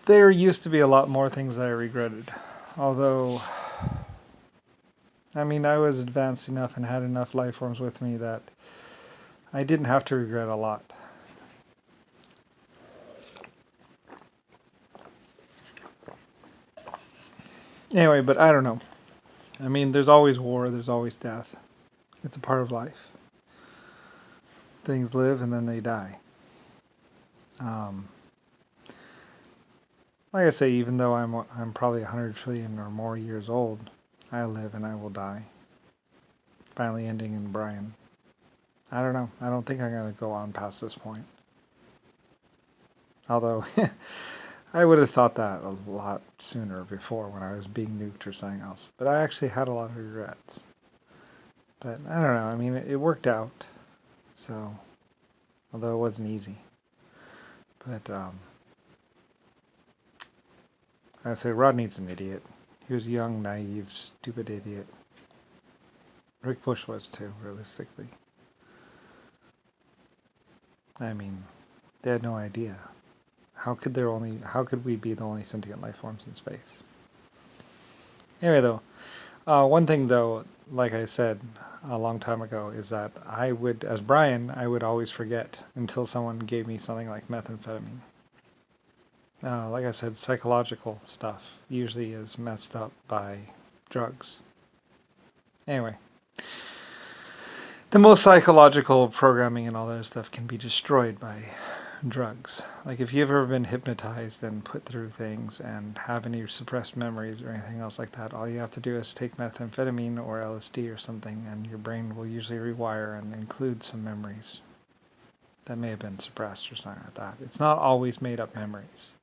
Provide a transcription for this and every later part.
There used to be a lot more things I regretted. Although, I mean, I was advanced enough and had enough life forms with me that I didn't have to regret a lot. Anyway, but I don't know. I mean, there's always war, there's always death. It's a part of life. Things live and then they die. Um, like I say, even though I'm probably 100 trillion or more years old, I live and I will die. Finally ending in Brian. I don't know. I don't think I'm going to go on past this point. Although, I would have thought that a lot sooner before when I was being nuked or something else. But I actually had a lot of regrets. But I don't know. I mean, it worked out. So, although it wasn't easy. But, I say Rodney's an idiot. He was a young, naive, stupid idiot. Rick Bush was too, realistically. I mean, they had no idea. How could we be the only sentient life forms in space? Anyway, though, one thing though, like I said a long time ago, is that I would, as Brian, I would always forget until someone gave me something like methamphetamine. Like I said, psychological stuff usually is messed up by drugs. Anyway, the most psychological programming and all that stuff can be destroyed by drugs. Like if you've ever been hypnotized and put through things and have any suppressed memories or anything else like that, all you have to do is take methamphetamine or LSD or something, and your brain will usually rewire and include some memories that may have been suppressed or something like that. It's not always made up memories.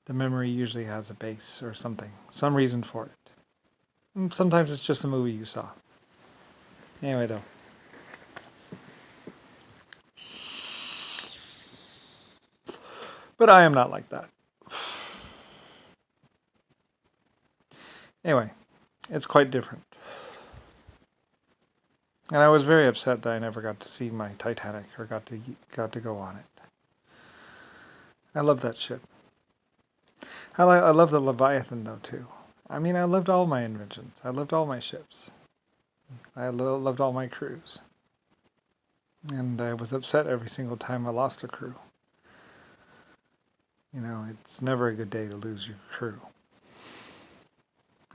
The memory usually has a base or something, some reason for it. And sometimes it's just a movie you saw. Anyway, though. But I am not like that. Anyway, it's quite different. And I was very upset that I never got to see my Titanic or got to go on it. I love that ship. I love the Leviathan though too. I mean, I loved all my inventions. I loved all my ships. I loved all my crews. And I was upset every single time I lost a crew. You know, it's never a good day to lose your crew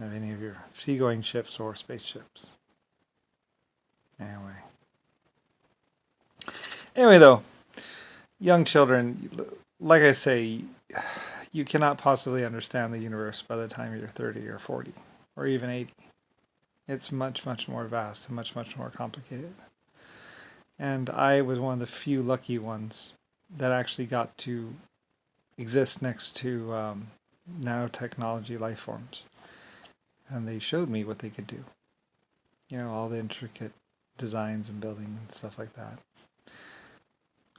of any of your seagoing ships or spaceships. Anyway, though, young children, like I say, you cannot possibly understand the universe by the time you're 30 or 40 or even 80. It's much, much more vast and much, much more complicated. And I was one of the few lucky ones that actually got to exist next to nanotechnology life forms. And they showed me what they could do. You know, all the intricate designs and building and stuff like that.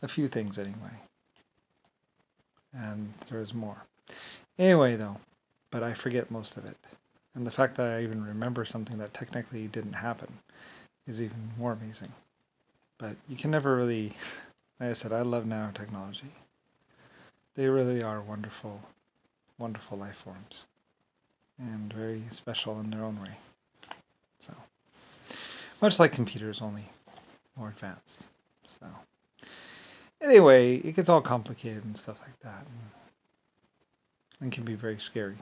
A few things anyway. And there's more. Anyway, though, but I forget most of it. And the fact that I even remember something that technically didn't happen is even more amazing. But you can never really, like I said, I love nanotechnology. They really are wonderful, wonderful life forms. And very special in their own way. So, much like computers, only more advanced. So, anyway, it gets all complicated and stuff like that. And can be very scary.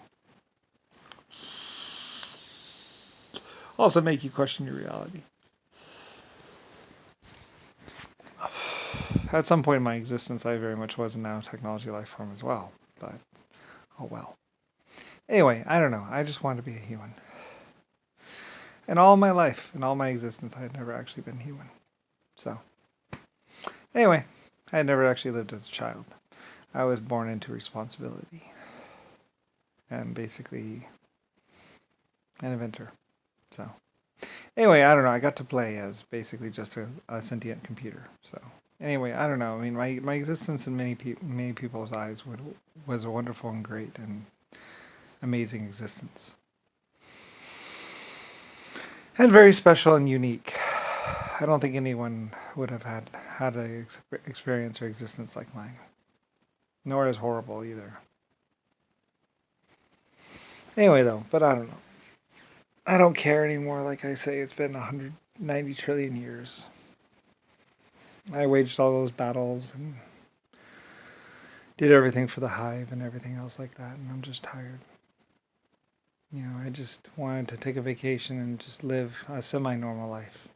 Also make you question your reality. At some point in my existence, I very much was a nanotechnology life form as well. But, oh well. Anyway, I don't know. I just wanted to be a human. And all my life, in all my existence, I had never actually been human. So, anyway, I had never actually lived as a child. I was born into responsibility. And basically an inventor. So, anyway, I don't know. I got to play as basically just a sentient computer. So, anyway, I don't know. I mean, my existence in many people's eyes was a wonderful and great and amazing existence. And very special and unique. I don't think anyone would have had an experience or existence like mine. Nor as horrible either. Anyway, though, but I don't know. I don't care anymore. Like I say, it's been 190 trillion years. I waged all those battles and did everything for the hive and everything else like that, and I'm just tired. I just wanted to take a vacation and just live a semi-normal life.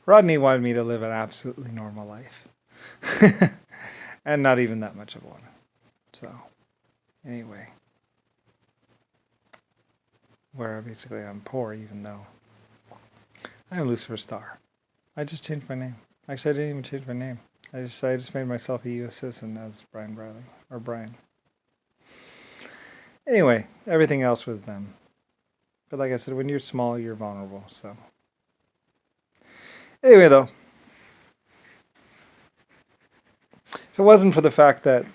Rodney wanted me to live an absolutely normal life. And not even that much of one. So, anyway. Where basically I'm poor even though I'm Lucifer Star. I just changed my name. Actually, I didn't even change my name. I just made myself a U.S. citizen as Brian Briley. Or Brian. Anyway, everything else was them. But like I said, when you're small, you're vulnerable, so. Anyway, though. If it wasn't for the fact that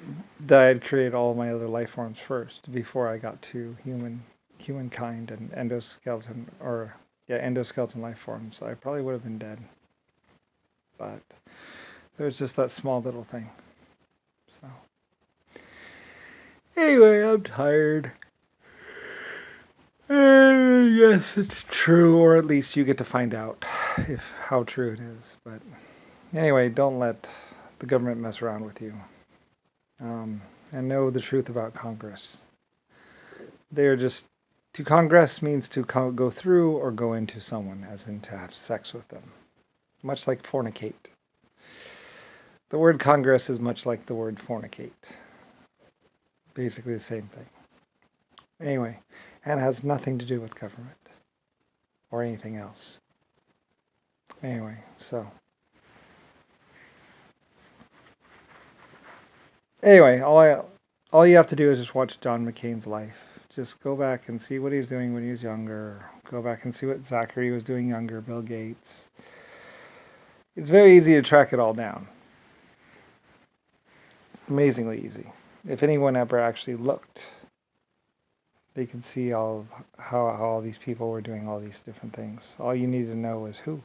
I had created all my other life forms first, before I got to humankind and endoskeleton life forms, I probably would have been dead. But there was just that small little thing. So anyway, I'm tired. Yes, it's true, or at least you get to find out how true it is. But anyway, don't let the government mess around with you. And know the truth about Congress. They're just to Congress means to go through or go into someone, as in to have sex with them, much like fornicate. The word Congress is much like the word fornicate. Basically the same thing. Anyway, and it has nothing to do with government or anything else. Anyway, so. Anyway, all you have to do is just watch John McCain's life. Just go back and see what he's doing when he was younger. Go back and see what Zachary was doing younger, Bill Gates. It's very easy to track it all down. Amazingly easy. If anyone ever actually looked, they could see how all these people were doing all these different things. All you need to know is who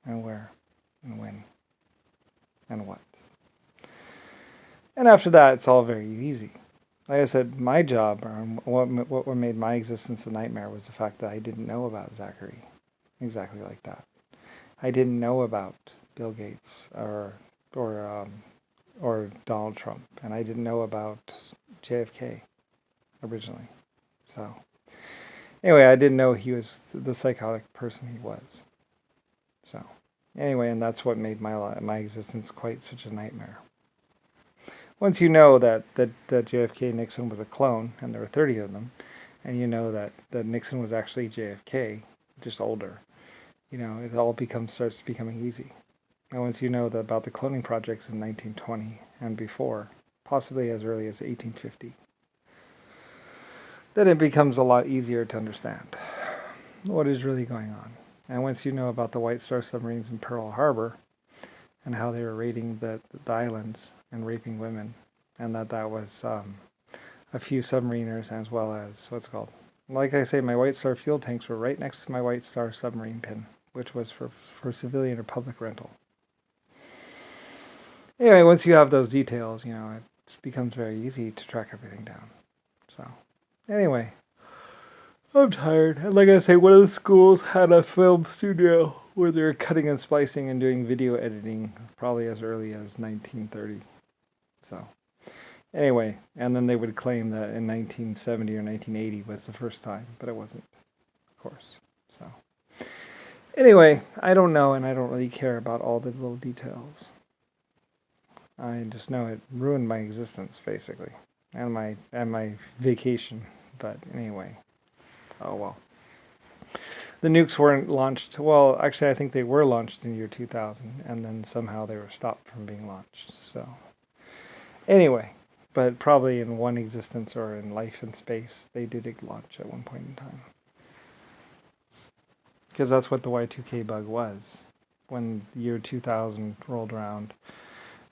and where and when and what. And after that, it's all very easy. Like I said, my job, or what made my existence a nightmare, was the fact that I didn't know about Zachary. Exactly like that. I didn't know about Bill Gates or Donald Trump, and I didn't know about JFK originally. So anyway, I didn't know he was the psychotic person he was. So anyway, and that's what made my existence quite such a nightmare. Once you know that JFK Nixon was a clone, and there were 30 of them, and you know that Nixon was actually JFK, just older, it all starts becoming easy. And once you know about the cloning projects in 1920 and before, possibly as early as 1850, then it becomes a lot easier to understand what is really going on. And once you know about the White Star submarines in Pearl Harbor and how they were raiding the islands and raping women, and that was a few submariners as well as what's called. Like I say, my White Star fuel tanks were right next to my White Star submarine pin, which was for civilian or public rental. Anyway, once you have those details, it becomes very easy to track everything down. So, anyway, I'm tired. And like I say, one of the schools had a film studio where they were cutting and splicing and doing video editing probably as early as 1930. So, anyway, and then they would claim that in 1970 or 1980 was the first time, but it wasn't, of course. So, anyway, I don't know, and I don't really care about all the little details. I just know it ruined my existence, basically, and my vacation. But anyway, oh well. The nukes weren't launched. Well, actually, I think they were launched in year 2000, and then somehow they were stopped from being launched. So, anyway, but probably in one existence or in life and space, they did launch at one point in time. Because that's what the Y2K bug was. When the year 2000 rolled around,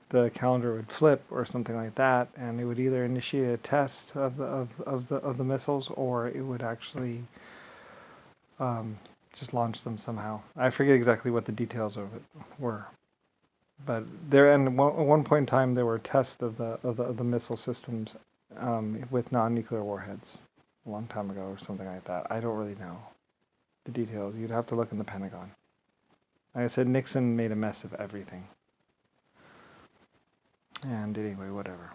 the calendar would flip or something like that, and it would either initiate a test of the missiles, or it would actually just launch them somehow. I forget exactly what the details of it were, but there. And at one point in time, there were tests of the missile systems with non-nuclear warheads. a long time ago or something like that. I don't really know the details. You'd have to look in the Pentagon. Like I said, Nixon made a mess of everything. And anyway, whatever.